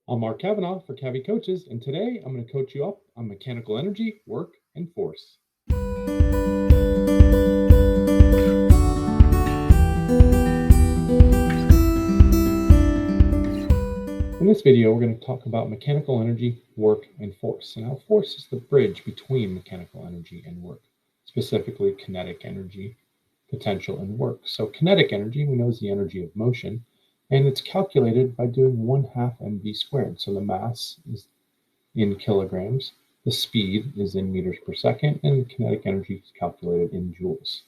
I'm Mark Kavanaugh for Cavi Coaches, and today I'm going to coach you up on mechanical energy, work, and force. In this video, we're going to talk about mechanical energy, work, and force. And how force is the bridge between mechanical energy and work, specifically kinetic energy, potential, and work. So kinetic energy, we know, is the energy of motion, and it's calculated by doing 1/2 mv squared. So the mass is in kilograms, the speed is in meters per second, and kinetic energy is calculated in joules.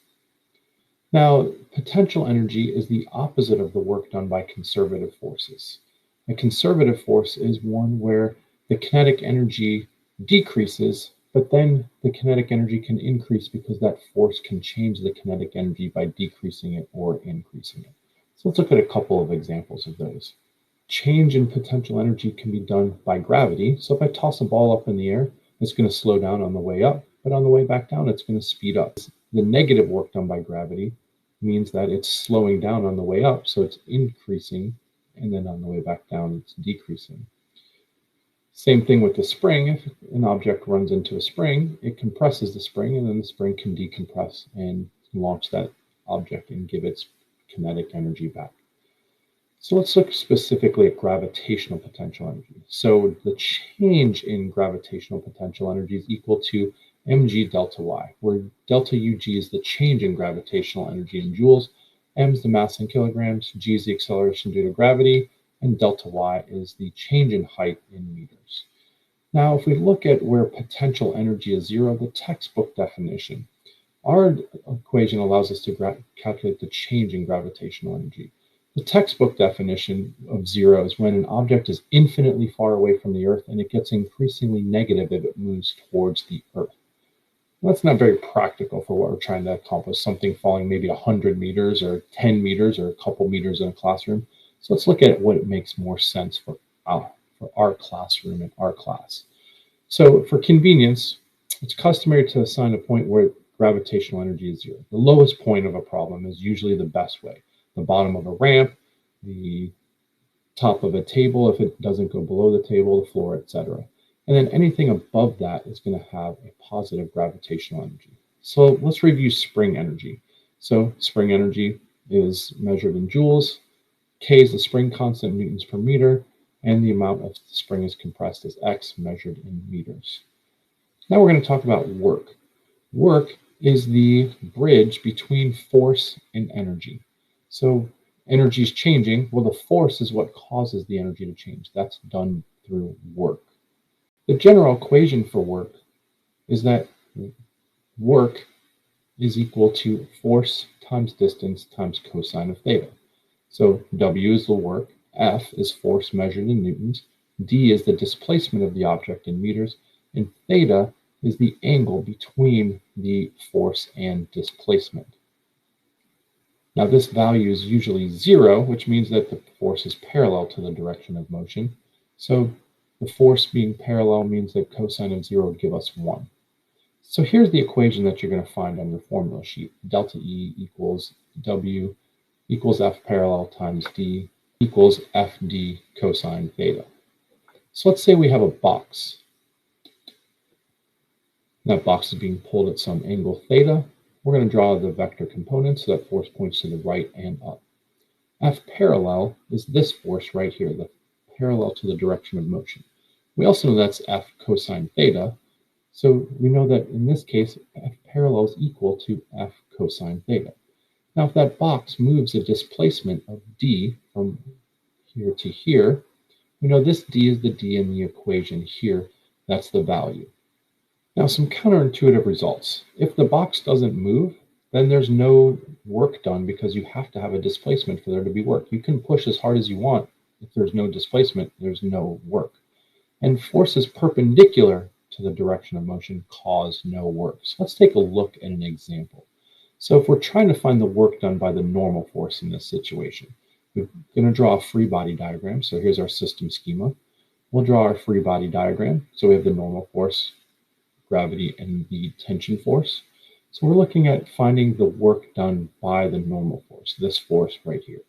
Now, potential energy is the opposite of the work done by conservative forces. A conservative force is one where the kinetic energy decreases, but then the kinetic energy can increase because that force can change the kinetic energy by decreasing it or increasing it. So let's look at a couple of examples of those. Change in potential energy can be done by gravity. So if I toss a ball up in the air, it's going to slow down on the way up, but on the way back down, it's going to speed up. The negative work done by gravity means that it's slowing down on the way up, so it's increasing, and then on the way back down, it's decreasing. Same thing with the spring. If an object runs into a spring, it compresses the spring, and then the spring can decompress and launch that object and give its kinetic energy back. So let's look specifically at gravitational potential energy. So the change in gravitational potential energy is equal to mg delta y, where delta ug is the change in gravitational energy in joules, m is the mass in kilograms, g is the acceleration due to gravity, and delta y is the change in height in meters. Now, if we look at where potential energy is zero, the textbook definition, our equation allows us to calculate the change in gravitational energy. The textbook definition of zero is when an object is infinitely far away from the Earth and it gets increasingly negative if it moves towards the Earth. That's not very practical for what we're trying to accomplish, something falling maybe 100 meters or 10 meters or a couple meters in a classroom. So let's look at what makes more sense for our classroom and our class. So for convenience, it's customary to assign a point where gravitational energy is zero. The lowest point of a problem is usually the best way. The bottom of a ramp, the top of a table if it doesn't go below the table, the floor, etc. And then anything above that is going to have a positive gravitational energy. So let's review spring energy. So spring energy is measured in joules. K is the spring constant, newtons per meter, and the amount of the spring is compressed as X, measured in meters. Now we're going to talk about work. Work is the bridge between force and energy. So energy is changing. Well, the force is what causes the energy to change. That's done through work. The general equation for work is that work is equal to force times distance times cosine of theta. So W is the work, F is force measured in newtons, D is the displacement of the object in meters, and theta is the angle between the force and displacement. Now this value is usually zero, which means that the force is parallel to the direction of motion. So the force being parallel means that cosine of zero would give us 1. So here's the equation that you're going to find on your formula sheet. Delta E equals W equals F parallel times D equals FD cosine theta. So let's say we have a box. That box is being pulled at some angle theta. We're going to draw the vector component so that force points to the right and up. F parallel is this force right here, the parallel to the direction of motion. We also know that's F cosine theta, so we know that in this case, F parallel is equal to F cosine theta. Now, if that box moves a displacement of D from here to here, we know this D is the D in the equation here. That's the value. Now, some counterintuitive results. If the box doesn't move, then there's no work done because you have to have a displacement for there to be work. You can push as hard as you want. If there's no displacement, there's no work. And forces perpendicular to the direction of motion cause no work. So let's take a look at an example. So if we're trying to find the work done by the normal force in this situation, we're going to draw a free body diagram. So here's our system schema. We'll draw our free body diagram. So we have the normal force, gravity, and the tension force. So we're looking at finding the work done by the normal force, this force right here.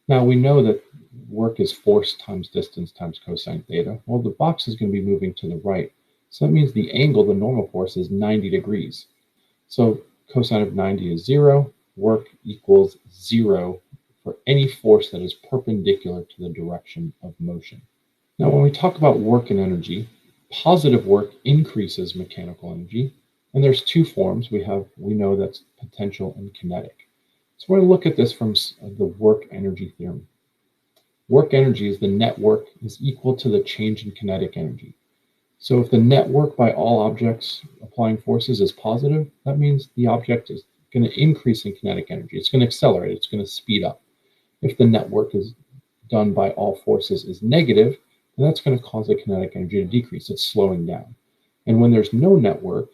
Now we know that work is force times distance times cosine theta. Well, the box is going to be moving to the right. So that means the angle, the normal force, is 90 degrees. So cosine of 90 is 0. Work equals 0 for any force that is perpendicular to the direction of motion. Now, when we talk about work and energy, positive work increases mechanical energy. And there's two forms. We know that's potential and kinetic. So we're going to look at this from the work-energy theorem. Work energy is the net work is equal to the change in kinetic energy. So if the net work by all objects applying forces is positive, that means the object is going to increase in kinetic energy. It's going to accelerate. It's going to speed up. If the net work is done by all forces is negative, then that's going to cause the kinetic energy to decrease. It's slowing down. And when there's no net work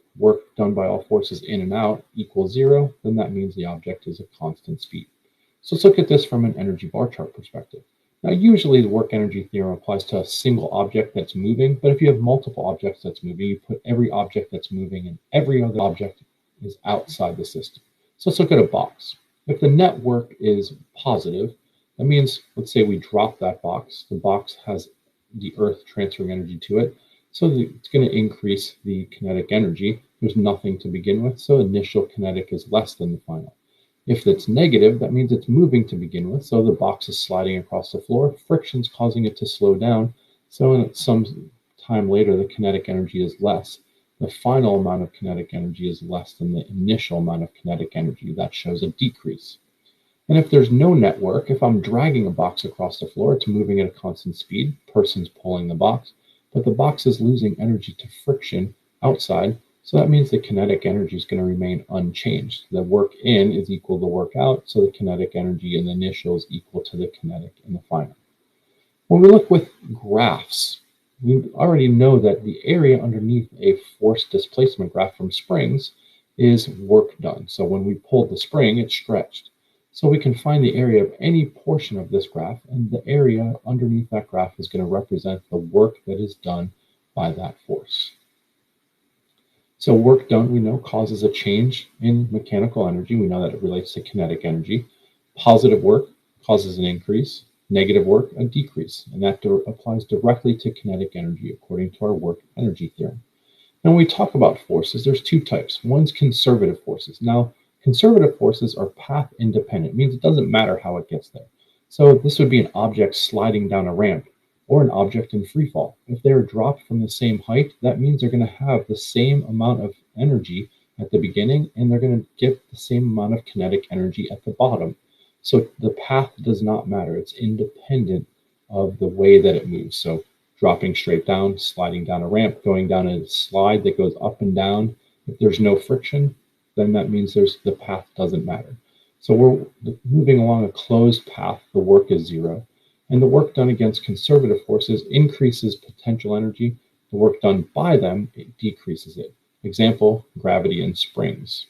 done by all forces in and out equals 0, then that means the object is a constant speed. So let's look at this from an energy bar chart perspective. Now, usually the work-energy theorem applies to a single object that's moving, but if you have multiple objects that's moving, you put every object that's moving and every other object is outside the system. So let's look at a box. If the net work is positive, that means, let's say we drop that box. The box has the Earth transferring energy to it, so it's going to increase the kinetic energy. There's nothing to begin with, so initial kinetic is less than the final. If it's negative, that means it's moving to begin with, so the box is sliding across the floor. Friction's causing it to slow down, so some time later the kinetic energy is less. The final amount of kinetic energy is less than the initial amount of kinetic energy. That shows a decrease. And if there's no net work, if I'm dragging a box across the floor, it's moving at a constant speed, person's pulling the box, but the box is losing energy to friction outside. So that means the kinetic energy is going to remain unchanged. The work in is equal to work out, so the kinetic energy in the initial is equal to the kinetic in the final. When we look with graphs, we already know that the area underneath a force displacement graph from springs is work done. So when we pulled the spring, it's stretched. So we can find the area of any portion of this graph, and the area underneath that graph is going to represent the work that is done by that force. So work done, we know, causes a change in mechanical energy. We know that it relates to kinetic energy. Positive work causes an increase. Negative work, a decrease. And that applies directly to kinetic energy according to our work-energy theorem. Now, when we talk about forces, there's two types. One's conservative forces. Now, conservative forces are path independent. It means it doesn't matter how it gets there. So this would be an object sliding down a ramp or an object in free fall. If they're dropped from the same height, that means they're going to have the same amount of energy at the beginning, and they're going to get the same amount of kinetic energy at the bottom. So the path does not matter. It's independent of the way that it moves. So dropping straight down, sliding down a ramp, going down a slide that goes up and down. If there's no friction, then that means the path doesn't matter. So we're moving along a closed path. The work is 0. And the work done against conservative forces increases potential energy. The work done by them, it decreases it. Example, gravity and springs.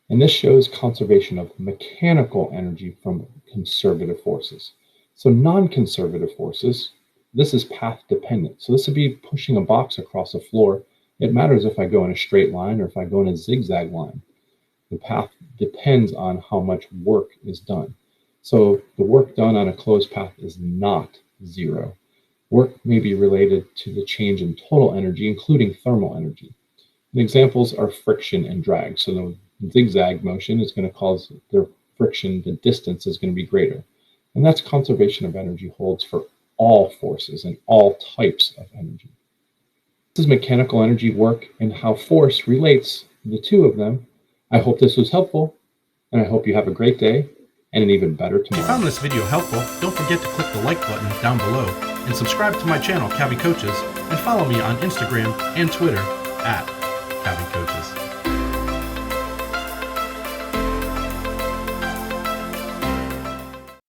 And this shows conservation of mechanical energy from conservative forces. So non-conservative forces, this is path dependent. So this would be pushing a box across a floor. It matters if I go in a straight line or if I go in a zigzag line. The path depends on how much work is done. So the work done on a closed path is not 0. Work may be related to the change in total energy, including thermal energy. And examples are friction and drag. So the zigzag motion is going to cause the friction, the distance is going to be greater. And that's conservation of energy holds for all forces and all types of energy. This is mechanical energy, work, and how force relates the two of them. I hope this was helpful, and I hope you have a great day and an even better tomorrow. If you found this video helpful, don't forget to click the like button down below and subscribe to my channel, Cavi Coaches, and follow me on Instagram and Twitter @Cavi Coaches.